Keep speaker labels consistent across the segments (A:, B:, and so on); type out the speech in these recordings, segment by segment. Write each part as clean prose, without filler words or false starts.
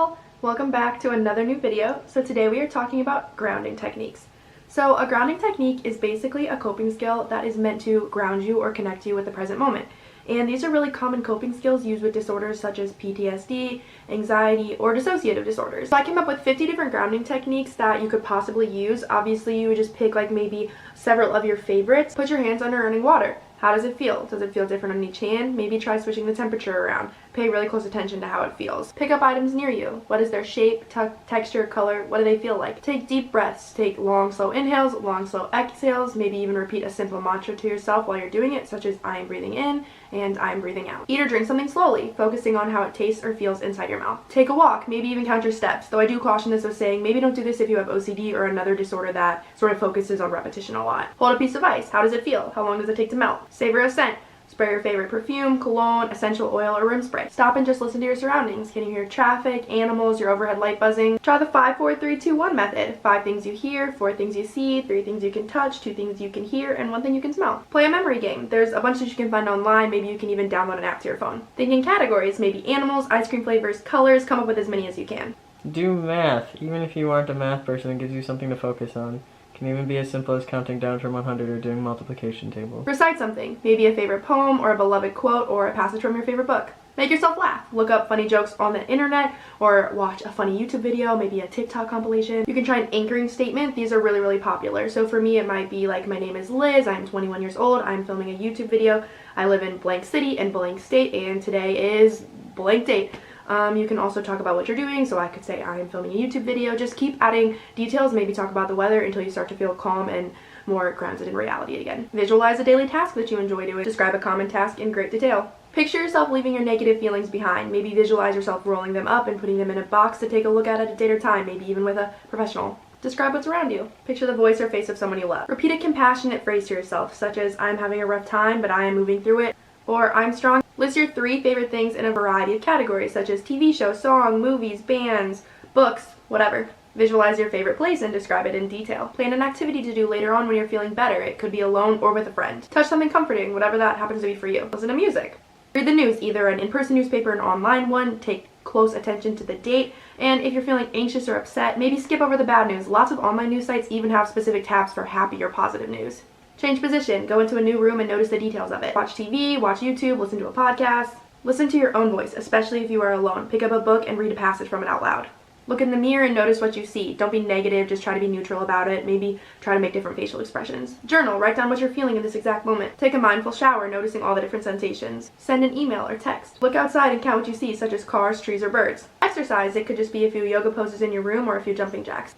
A: all, welcome back to another new video. So today we are talking about grounding techniques. So a grounding technique is basically a coping skill that is meant to ground you or connect you with the present moment. And these are really common coping skills used with disorders such as PTSD, anxiety, or dissociative disorders. So I came up with 50 different grounding techniques that you could possibly use. Obviously, you would just pick like maybe several of your favorites. Put your hands under running water. How does it feel? Does it feel different on each hand? Maybe try switching the temperature around. Pay really close attention to how it feels. Pick up items near you. What is their shape, texture, color? What do they feel like? Take deep breaths. Take long, slow inhales, long, slow exhales. Maybe even repeat a simple mantra to yourself while you're doing it, such as I am breathing in and I am breathing out. Eat or drink something slowly, focusing on how it tastes or feels inside your mouth. Take a walk. Maybe even count your steps, though I do caution this with saying maybe don't do this if you have OCD or another disorder that sort of focuses on repetition a lot. Hold a piece of ice. How does it feel? How long does it take to melt? Savor a scent. Spray your favorite perfume, cologne, essential oil, or room spray. Stop and just listen to your surroundings. Can you hear traffic, animals, your overhead light buzzing? Try the 5, 4, 3, 2, 1 method. 5 things you hear, 4 things you see, 3 things you can touch, 2 things you can hear, and 1 thing you can smell. Play a memory game. There's a bunch that you can find online. Maybe you can even download an app to your phone. Think in categories, maybe animals, ice cream flavors, colors. Come up with as many as you can.
B: Do math. Even if you aren't a math person, it gives you something to focus on. Can even be as simple as counting down from 100 or doing multiplication tables.
A: Recite something, maybe a favorite poem or a beloved quote or a passage from your favorite book. Make yourself laugh. Look up funny jokes on the internet or watch a funny YouTube video, maybe a TikTok compilation. You can try an anchoring statement. These are really, really popular. So for me, it might be like, my name is Liz, I'm 21 years old, I'm filming a YouTube video, I live in blank city and blank state, and today is blank date. You can also talk about what you're doing, so I could say I am filming a YouTube video. Just keep adding details, maybe talk about the weather until you start to feel calm and more grounded in reality again. Visualize a daily task that you enjoy doing. Describe a common task in great detail. Picture yourself leaving your negative feelings behind. Maybe visualize yourself rolling them up and putting them in a box to take a look at a date or time, maybe even with a professional. Describe what's around you. Picture the voice or face of someone you love. Repeat a compassionate phrase to yourself, such as, I'm having a rough time, but I am moving through it, or I'm strong. List your 3 favorite things in a variety of categories, such as TV show, song, movies, bands, books, whatever. Visualize your favorite place and describe it in detail. Plan an activity to do later on when you're feeling better. It could be alone or with a friend. Touch something comforting, whatever that happens to be for you. Listen to music. Read the news, either an in-person newspaper or an online one. Take close attention to the date. And if you're feeling anxious or upset, maybe skip over the bad news. Lots of online news sites even have specific tabs for happy or positive news. Change position. Go into a new room and notice the details of it. Watch TV, watch YouTube, listen to a podcast. Listen to your own voice, especially if you are alone. Pick up a book and read a passage from it out loud. Look in the mirror and notice what you see. Don't be negative, just try to be neutral about it. Maybe try to make different facial expressions. Journal. Write down what you're feeling in this exact moment. Take a mindful shower, noticing all the different sensations. Send an email or text. Look outside and count what you see, such as cars, trees, or birds. Exercise. It could just be a few yoga poses in your room or a few jumping jacks.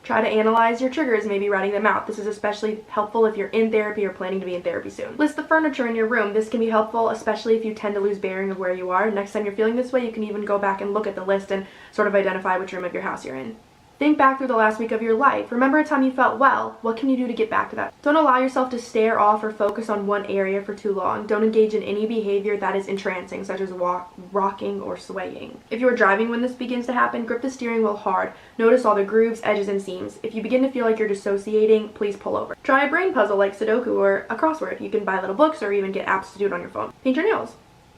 A: Try to analyze your triggers, maybe writing them out. This is especially helpful if you're in therapy or planning to be in therapy soon. List the furniture in your room. This can be helpful, especially if you tend to lose bearing of where you are. Next time you're feeling this way, you can even go back and look at the list and sort of identify which room of your house you're in. Think back through the last week of your life. Remember a time you felt well. What can you do to get back to that? Don't allow yourself to stare off or focus on one area for too long. Don't engage in any behavior that is entrancing, such as rocking or swaying. If you are driving when this begins to happen, grip the steering wheel hard. Notice all the grooves, edges, and seams. If you begin to feel like you're dissociating, please pull over. Try a brain puzzle like Sudoku or a crossword. You can buy little books or even get apps to do it on your phone. Paint your nails.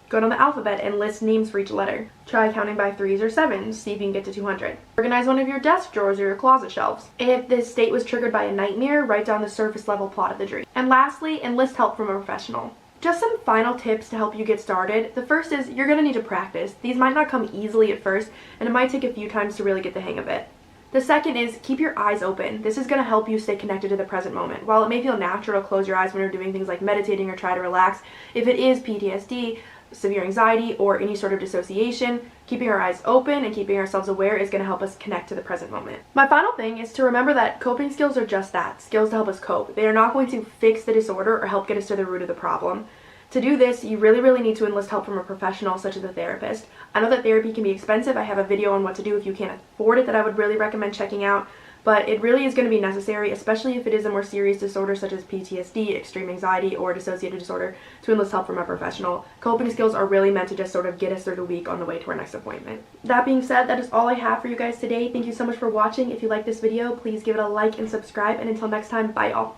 A: Go down the alphabet and list names for each letter. Try counting by 3s or 7s, see if you can get to 200. Organize one of your desk drawers or your closet shelves. If this state was triggered by a nightmare, write down the surface level plot of the dream. And lastly, enlist help from a professional. Just some final tips to help you get started. The first is you're going to need to practice. These might not come easily at first, and it might take a few times to really get the hang of it. The second is keep your eyes open. This is going to help you stay connected to the present moment. While it may feel natural to close your eyes when you're doing things like meditating or try to relax, if it is PTSD, severe anxiety, or any sort of dissociation, keeping our eyes open and keeping ourselves aware is going to help us connect to the present moment. My final thing is to remember that coping skills are just that, skills to help us cope. They are not going to fix the disorder or help get us to the root of the problem. To do this, you really need to enlist help from a professional such as a therapist. I know that therapy can be expensive. I have a video on what to do if you can't afford it that I would really recommend checking out. But it really is going to be necessary, especially if it is a more serious disorder such as PTSD, extreme anxiety, or dissociative disorder, to enlist help from a professional. Coping skills are really meant to just sort of get us through the week on the way to our next appointment. That being said, that is all I have for you guys today. Thank you so much for watching. If you like this video, please give it a like and subscribe. And until next time, bye y'all.